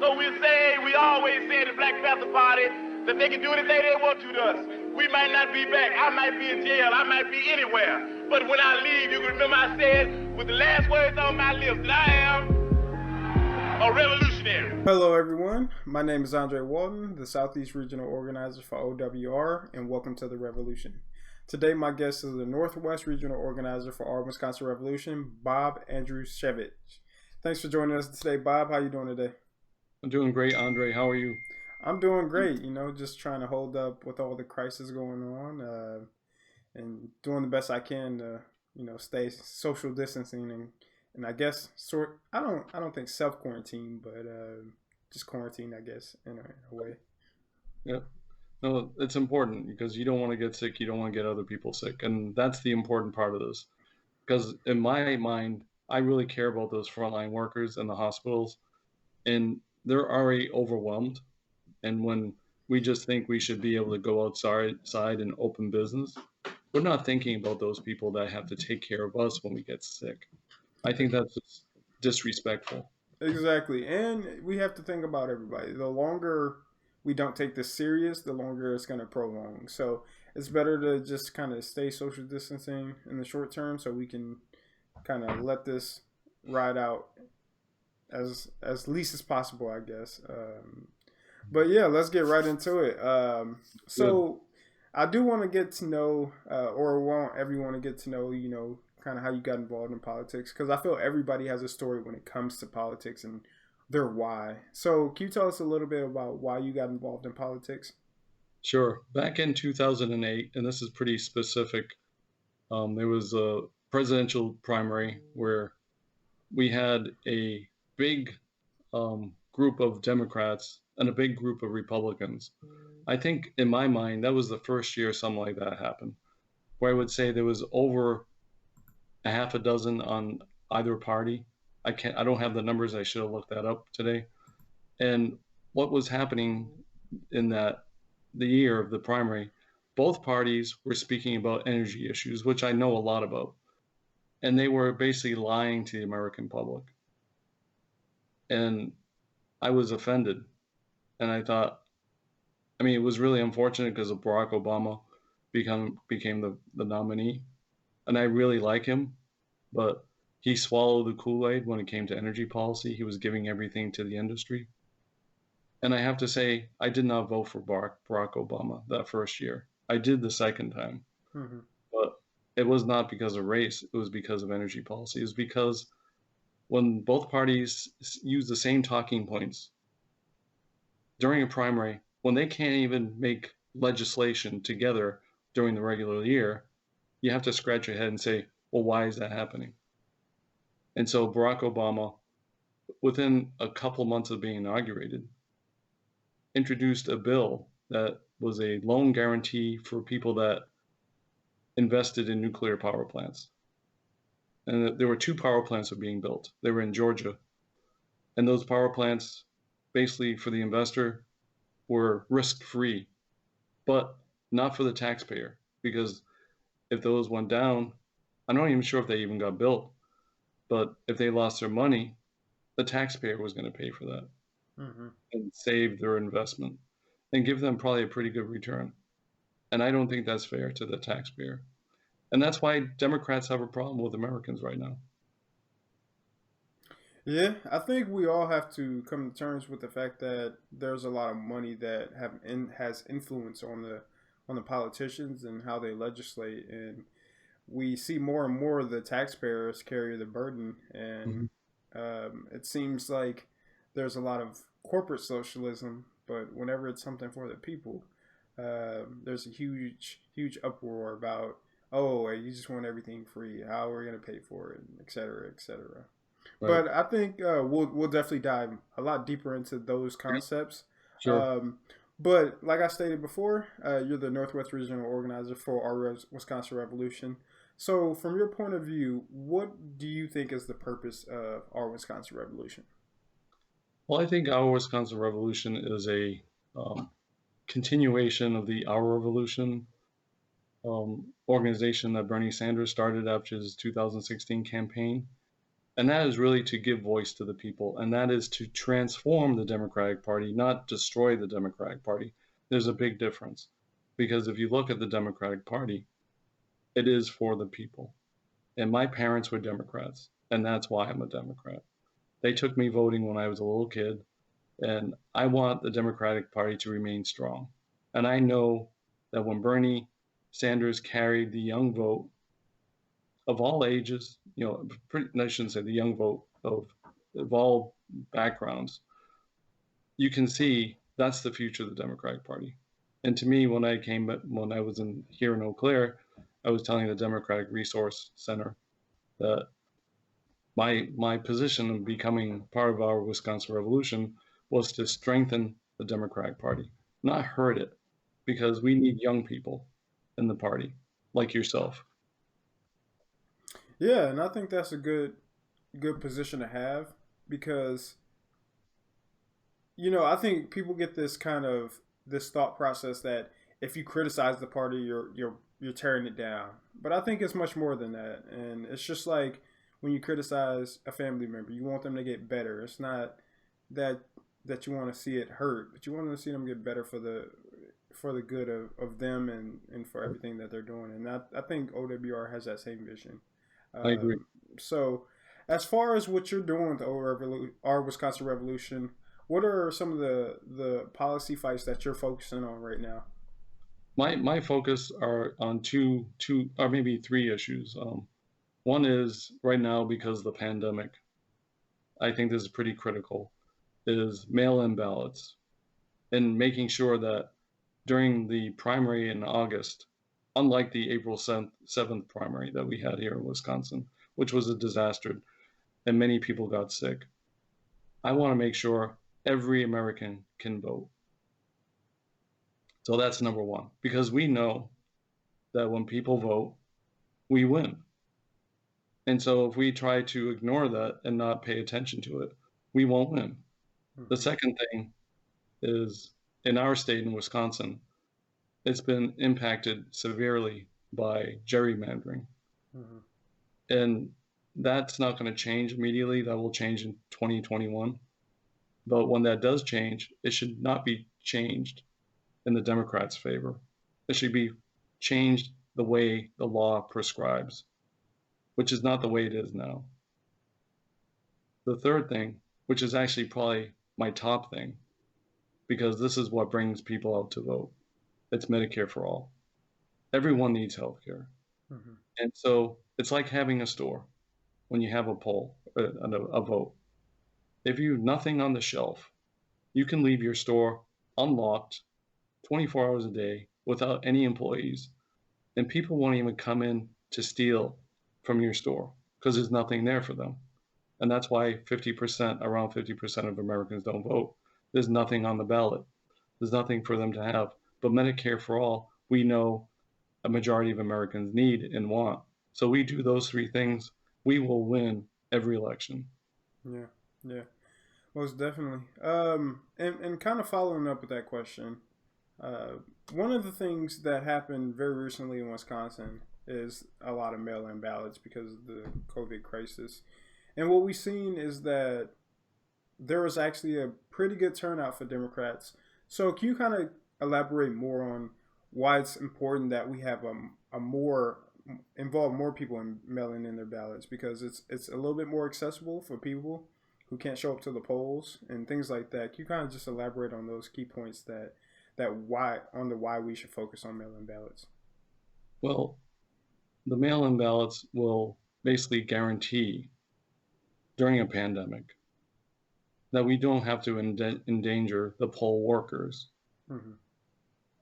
So we always say in the Black Panther Party that they can do anything they want to us. We might not be back. I might be in jail. I might be anywhere. But when I leave, you can remember I said with the last words on my lips that I am a revolutionary. Hello everyone, my name is Andre Walton, the Southeast Regional Organizer for OWR, and welcome to the Revolution. Today my guest is the Northwest Regional Organizer for our Wisconsin Revolution, Bob Andruskiewicz. Thanks for joining us today, Bob. How are you doing today? I'm doing great, Andre. How are you? I'm doing great, just trying to hold up with all the crisis going on and doing the best I can to, stay social distancing and I guess I don't think self-quarantine, but just quarantine, I guess, in a way. Yeah. No, it's important because you don't want to get sick. You don't want to get other people sick. And that's the important part of this. Because in my mind, I really care about those frontline workers in the hospitals. And they're already overwhelmed. And when we just think we should be able to go outside and open business, we're not thinking about those people that have to take care of us when we get sick. I think that's just disrespectful. Exactly. And we have to think about everybody. The longer we don't take this serious, the longer it's going to prolong. So it's better to just kind of stay social distancing in the short term so we can kind of let this ride out as least as possible, I guess. But yeah, let's get right into it. So I do want to get to know, or want everyone to get to know, kind of how you got involved in politics, because I feel everybody has a story when it comes to politics and their why. So can you tell us a little bit about why you got involved in politics? Sure. Back in 2008, and this is pretty specific, there was a presidential primary where we had a big group of Democrats and a big group of Republicans. I think in my mind, that was the first year something like that happened, where I would say there was over a half a dozen on either party. I don't have the numbers. I should have looked that up today. And what was happening in the year of the primary, both parties were speaking about energy issues, which I know a lot about. And they were basically lying to the American public. And I was offended. And I thought, it was really unfortunate because Barack Obama became the nominee. And I really like him, but he swallowed the Kool-Aid when it came to energy policy. He was giving everything to the industry. And I have to say, I did not vote for Barack Obama that first year. I did the second time. Mm-hmm. But it was not because of race. It was because of energy policy. It was because when both parties use the same talking points during a primary, when they can't even make legislation together during the regular year, you have to scratch your head and say, well, why is that happening? And so Barack Obama, within a couple months of being inaugurated, introduced a bill that was a loan guarantee for people that invested in nuclear power plants. And there were 2 power plants that were being built. They were in Georgia. And those power plants, basically for the investor, were risk-free, but not for the taxpayer, because if those went down, I'm not even sure if they even got built, but if they lost their money, the taxpayer was going to pay for that and save their investment and give them probably a pretty good return. And I don't think that's fair to the taxpayer. And that's why Democrats have a problem with Americans right now. Yeah, I think we all have to come to terms with the fact that there's a lot of money that has influence on the politicians and how they legislate, and we see more and more of the taxpayers carry the burden, and it seems like there's a lot of corporate socialism, but whenever it's something for the people, there's a huge uproar about, oh, you just want everything free, how are we going to pay for it, et cetera, et cetera. Right. But I think we'll definitely dive a lot deeper into those concepts. Sure. But like I stated before, you're the Northwest Regional Organizer for our Wisconsin Revolution. So from your point of view, what do you think is the purpose of our Wisconsin Revolution? Well, I think our Wisconsin Revolution is a continuation of the Our Revolution organization that Bernie Sanders started after his 2016 campaign. And that is really to give voice to the people, and that is to transform the Democratic Party, not destroy the Democratic Party. There's a big difference. Because if you look at the Democratic Party, it is for the people. And my parents were Democrats, and that's why I'm a Democrat. They took me voting when I was a little kid, and I want the Democratic Party to remain strong. And I know that when Bernie Sanders carried the young vote of all ages, I shouldn't say the young vote of all backgrounds, you can see that's the future of the Democratic Party. And to me, when I was here in Eau Claire, I was telling the Democratic Resource Center that my position of becoming part of our Wisconsin Revolution was to strengthen the Democratic Party, not hurt it, because we need young people in the party, like yourself. Yeah, and I think that's a good position to have because I think people get this thought process that if you criticize the party, you're tearing it down. But I think it's much more than that, and it's just like when you criticize a family member, you want them to get better. It's not that you want to see it hurt, but you want to see them get better for the good of them and for everything that they're doing. And I think OWR has that same vision. I agree. So, as far as what you're doing with our Wisconsin Revolution, what are some of the policy fights that you're focusing on right now? My focus are on two or maybe three issues. One is right now, because of the pandemic, I think this is pretty critical, is mail-in ballots and making sure that during the primary in August, unlike the April 7th primary that we had here in Wisconsin, which was a disaster and many people got sick, I want to make sure every American can vote. So that's number one, because we know that when people vote, we win. And so if we try to ignore that and not pay attention to it, we won't win. Mm-hmm. The second thing is, in our state in Wisconsin, it's been impacted severely by gerrymandering. Mm-hmm. And that's not going to change immediately. That will change in 2021. But when that does change, it should not be changed in the Democrats' favor. It should be changed the way the law prescribes, which is not the way it is now. The third thing, which is actually probably my top thing, because this is what brings people out to vote, it's Medicare for all. Everyone needs health care. Mm-hmm. And so it's like having a store when you have a poll, a vote. If you have nothing on the shelf, you can leave your store unlocked 24 hours a day without any employees, and people won't even come in to steal from your store because there's nothing there for them. And that's why around 50% of Americans don't vote. There's nothing on the ballot. There's nothing for them to have. But Medicare for all, we know a majority of Americans need and want. So we do those three things, we will win every election. Yeah, most definitely. And kind of following up with that question, one of the things that happened very recently in Wisconsin is a lot of mail-in ballots because of the COVID crisis. And what we've seen is that there was actually a pretty good turnout for Democrats. So can you kind of elaborate more on why it's important that we have involve more people in mailing in their ballots, because it's a little bit more accessible for people who can't show up to the polls and things like that. Can you kind of just elaborate on those key points why we should focus on mail-in ballots? Well, the mail-in ballots will basically guarantee during a pandemic that we don't have to endanger the poll workers mm-hmm.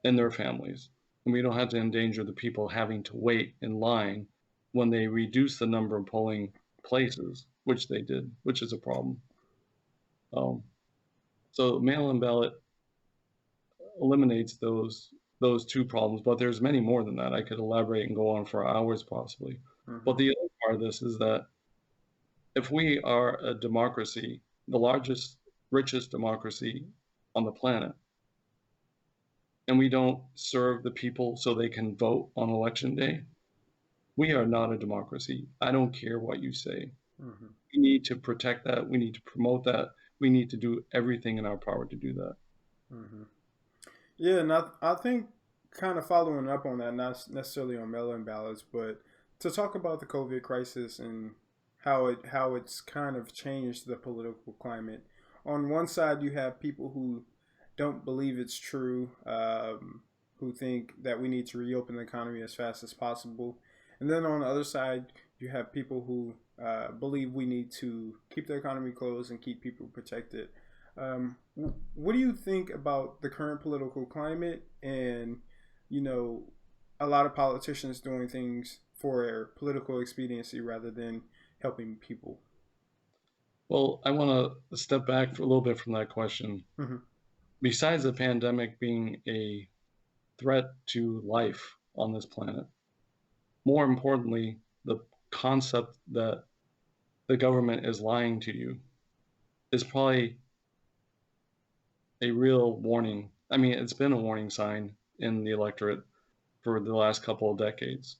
and their families. And we don't have to endanger the people having to wait in line when they reduce the number of polling places, which they did, which is a problem. So mail-in ballot eliminates those two problems, but there's many more than that. I could elaborate and go on for hours possibly. Mm-hmm. But the other part of this is that if we are a democracy, the largest, richest democracy on the planet, and we don't serve the people so they can vote on election day, we are not a democracy. I don't care what you say. Hmm. We need to protect that. We need to promote that. We need to do everything in our power to do that. Hmm. Yeah, and I think kind of following up on that, not necessarily on mail-in ballots, but to talk about the COVID crisis and how it's kind of changed the political climate. On one side, you have people who don't believe it's true, who think that we need to reopen the economy as fast as possible, and then on the other side, you have people who believe we need to keep the economy closed and keep people protected. What do you think about the current political climate and, you know, a lot of politicians doing things for political expediency rather than helping people? Well, I want to step back for a little bit from that question. Mm-hmm. Besides the pandemic being a threat to life on this planet, more importantly, the concept that the government is lying to you is probably a real warning. I mean, it's been a warning sign in the electorate for the last couple of decades.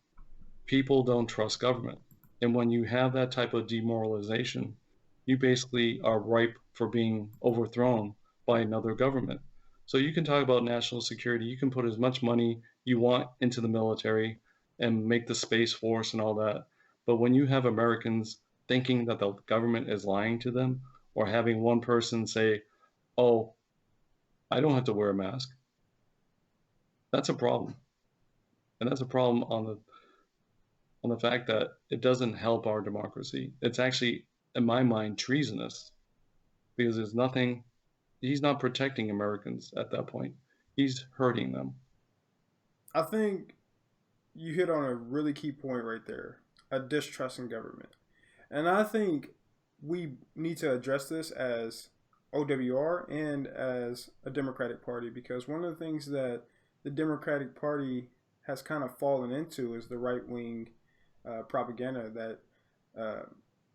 People don't trust government. And when you have that type of demoralization, you basically are ripe for being overthrown by another government. So you can talk about national security, you can put as much money you want into the military and make the Space Force and all that. But when you have Americans thinking that the government is lying to them, or having one person say, oh, I don't have to wear a mask, that's a problem. And that's a problem on the fact that it doesn't help our democracy. It's actually, in my mind, treasonous because there's nothing, he's not protecting Americans at that point. He's hurting them. I think you hit on a really key point right there, a distrust in government. And I think we need to address this as OWR and as a Democratic Party because one of the things that the Democratic Party has kind of fallen into is the right wing propaganda that uh,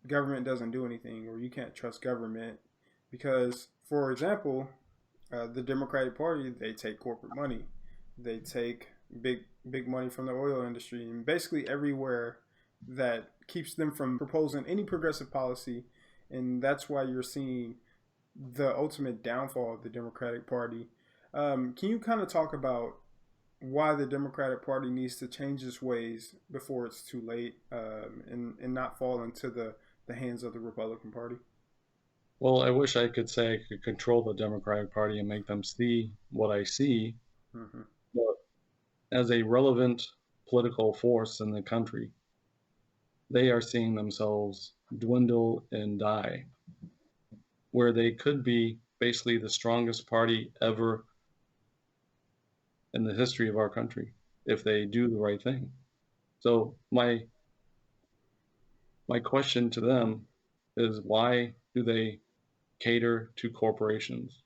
government doesn't do anything or you can't trust government because, for example, the Democratic Party, they take corporate money, they take big money from the oil industry, and basically everywhere that keeps them from proposing any progressive policy, and that's why you're seeing the ultimate downfall of the Democratic Party. Can you kind of talk about why the Democratic Party needs to change its ways before it's too late, and not fall into the hands of the Republican Party? Well, I wish I could say I could control the Democratic Party and make them see what I see, Mm-hmm. but as a relevant political force in the country, they are seeing themselves dwindle and die, where they could be basically the strongest party ever in the history of our country if they do the right thing. So my question to them is why do they cater to corporations?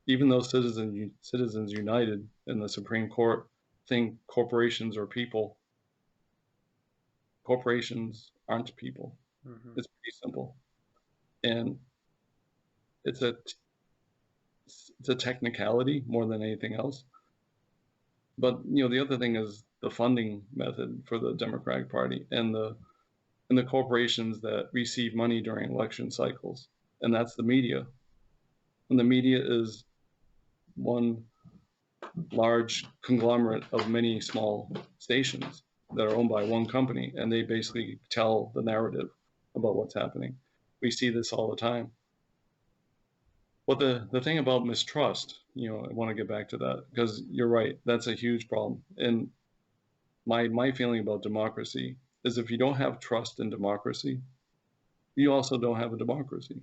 Even though Citizens United in the Supreme Court think corporations are people, corporations aren't people. Mm-hmm. It's pretty simple, and it's a it's a technicality more than anything else. But the other thing is the funding method for the Democratic Party and the corporations that receive money during election cycles, and that's the media. And the media is one large conglomerate of many small stations that are owned by one company, and they basically tell the narrative about what's happening. We see this all the time. But the thing about mistrust, I want to get back to that because you're right, that's a huge problem. And my feeling about democracy is if you don't have trust in democracy, you also don't have a democracy.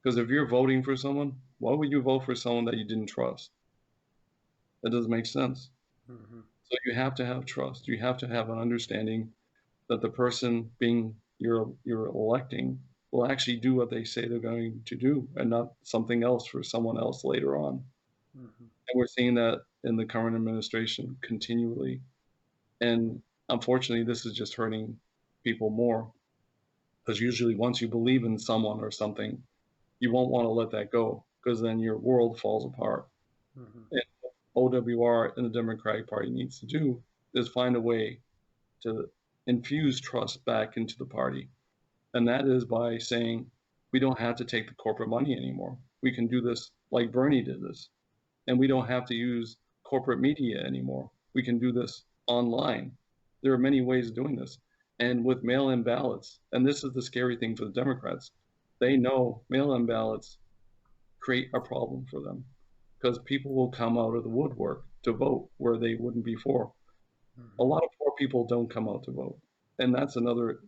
Because if you're voting for someone, why would you vote for someone that you didn't trust? That doesn't make sense. Mm-hmm. So you have to have trust. You have to have an understanding that the person being you're electing will actually do what they say they're going to do and not something else for someone else later on. Mm-hmm. And we're seeing that in the current administration continually. And unfortunately, this is just hurting people more because usually once you believe in someone or something, you won't want to let that go because then your world falls apart. Mm-hmm. And what OWR and the Democratic Party needs to do is find a way to infuse trust back into the party. And that is by saying we don't have to take the corporate money anymore. We can do this like Bernie did this. And we don't have to use corporate media anymore. We can do this online. There are many ways of doing this. And with mail-in ballots, and this is the scary thing for the Democrats, they know mail-in ballots create a problem for them because people will come out of the woodwork to vote where they wouldn't before. A lot of poor people don't come out to vote. And that's another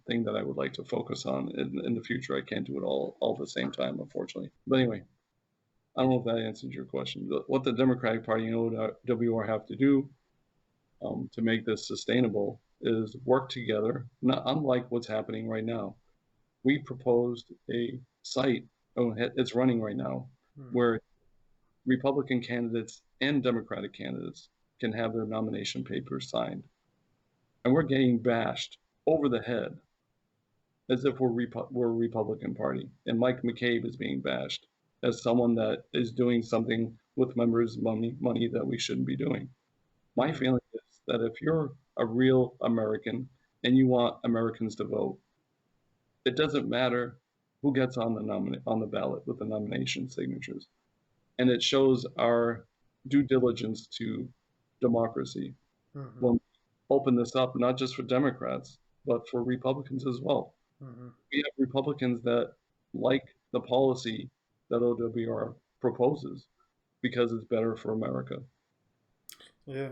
thing that I would like to focus on in the future. I can't do it all at the same time, unfortunately. But anyway, I don't know if that answers your question. What the Democratic Party and OWR have to do to make this sustainable is work together, not unlike what's happening right now. We proposed a site, it's running right now, where Republican candidates and Democratic candidates can have their nomination papers signed. And we're getting bashed over the head as if we're a Republican Party. And Mike McCabe is being bashed as someone that is doing something with members' money that we shouldn't be doing. My feeling is that if you're a real American and you want Americans to vote, it doesn't matter who gets on the ballot with the nomination signatures. And it shows our due diligence to democracy when we open this up, not just for Democrats, but for Republicans as well. We have Republicans that like the policy that OWR proposes because it's better for America. Yeah.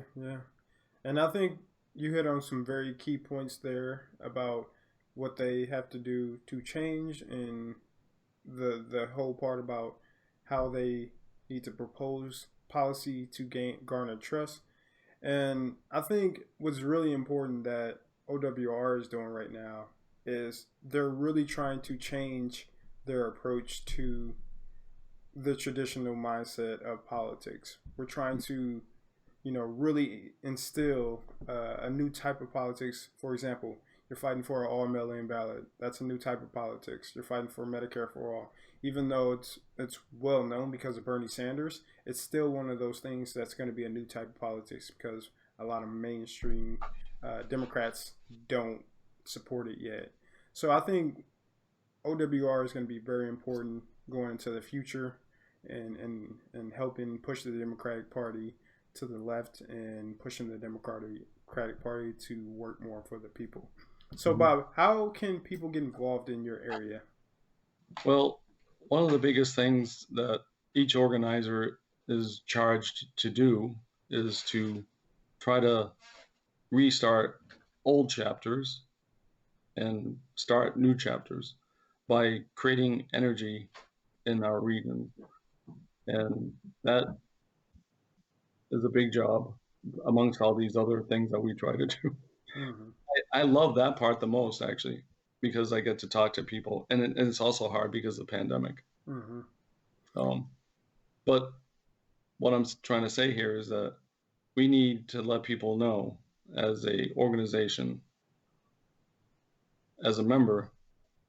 And I think you hit on some very key points there about what they have to do to change, and the whole part about how they need to propose policy to garner trust. And I think what's really important that OWR is doing right now is they're really trying to change their approach to the traditional mindset of politics. We're trying to, really instill a new type of politics. For example, you're fighting for an all mail-in ballot. That's a new type of politics. You're fighting for Medicare for all. Even though it's well known because of Bernie Sanders, it's still one of those things that's going to be a new type of politics because a lot of mainstream Democrats don't support it yet. So I think OWR is going to be very important going into the future and helping push the Democratic Party to the left and pushing the Democratic Party to work more for the people. So, Bob, how can people get involved in your area? Well, one of the biggest things that each organizer is charged to do is to try to restart old chapters and start new chapters by creating energy in our region. And that is a big job amongst all these other things that we try to do. I love that part the most, actually, because I get to talk to people, and it's also hard because of the pandemic. But what I'm trying to say here is that we need to let people know, as a organization, as a member,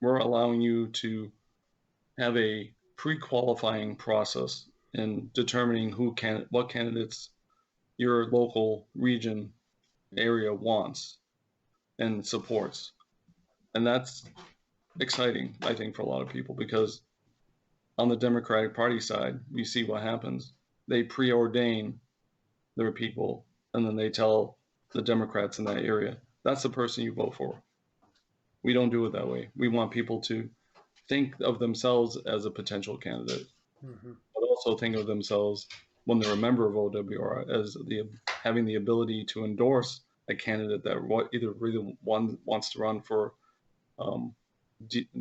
we're allowing you to have a pre-qualifying process in determining what candidates your local region area wants and supports. And that's exciting, I think, for a lot of people, because on the Democratic Party side, we see what happens. They preordain their people, and then they tell the Democrats in that area, that's the person you vote for. We don't do it that way. We want people to think of themselves as a potential candidate, but also think of themselves, when they're a member of OWR, as having the ability to endorse a candidate that either really wants to run for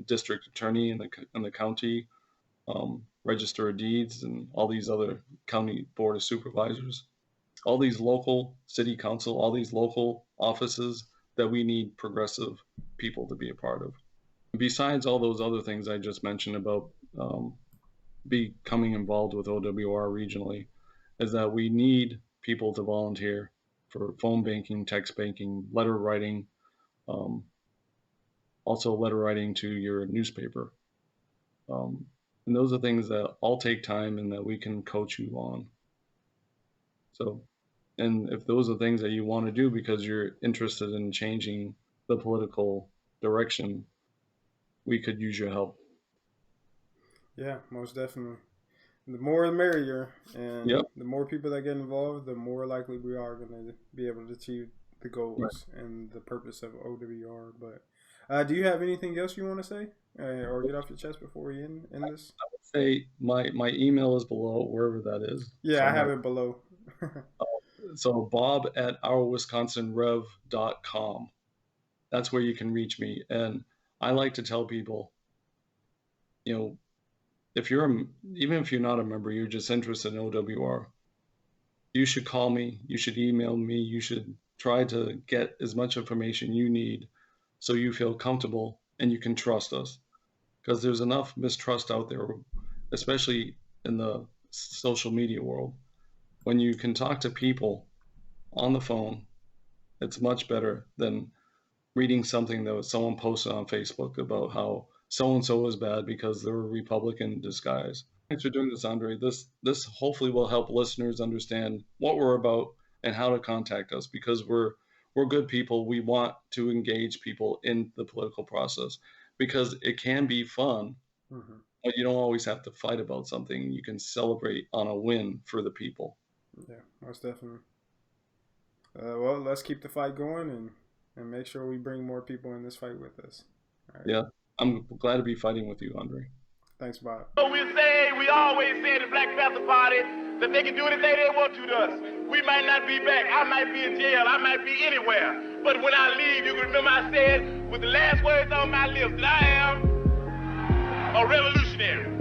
district attorney in the county, register of deeds, and all these other county board of supervisors, all these local city council, all these local offices that we need progressive people to be a part of. Besides all those other things I just mentioned about becoming involved with OWR regionally, is that we need people to volunteer for phone banking, text banking, letter writing, also letter writing to your newspaper. And those are things that all take time and that we can coach you on. So, and if those are things that you want to do because you're interested in changing the political direction we could use your help. Yeah, most definitely. The more the merrier, and Yep. the more people that get involved, the more likely we are going to be able to achieve the goals Right. and the purpose of OWR. But do you have anything else you want to say or get off your chest before we end this? Say my email is below, wherever that is. Yeah, I have it below. So Bob at ourwisconsinrev.com. That's where you can reach me. And I like to tell people, you know, even if you're not a member, you're just interested in OWR, you should call me, you should email me, you should try to get as much information you need so you feel comfortable and you can trust us. Because there's enough mistrust out there, especially in the social media world. When you can talk to people on the phone, it's much better than reading something that someone posted on Facebook about how so-and-so is bad because they're a Republican in disguise. Thanks for doing this, Andre. This hopefully will help listeners understand what we're about and how to contact us, because we're good people. We want to engage people in the political process because it can be fun, but you don't always have to fight about something. You can celebrate on a win for the people. Yeah, most definitely. Well, let's keep the fight going and make sure we bring more people in this fight with us. All right. Yeah, I'm glad to be fighting with you, Andre. Thanks, Bob. So we always say in the Black Panther Party that they can do anything they want to us. We might not be back. I might be in jail. I might be anywhere. But when I leave, you can remember I said with the last words on my lips that I am a revolutionary.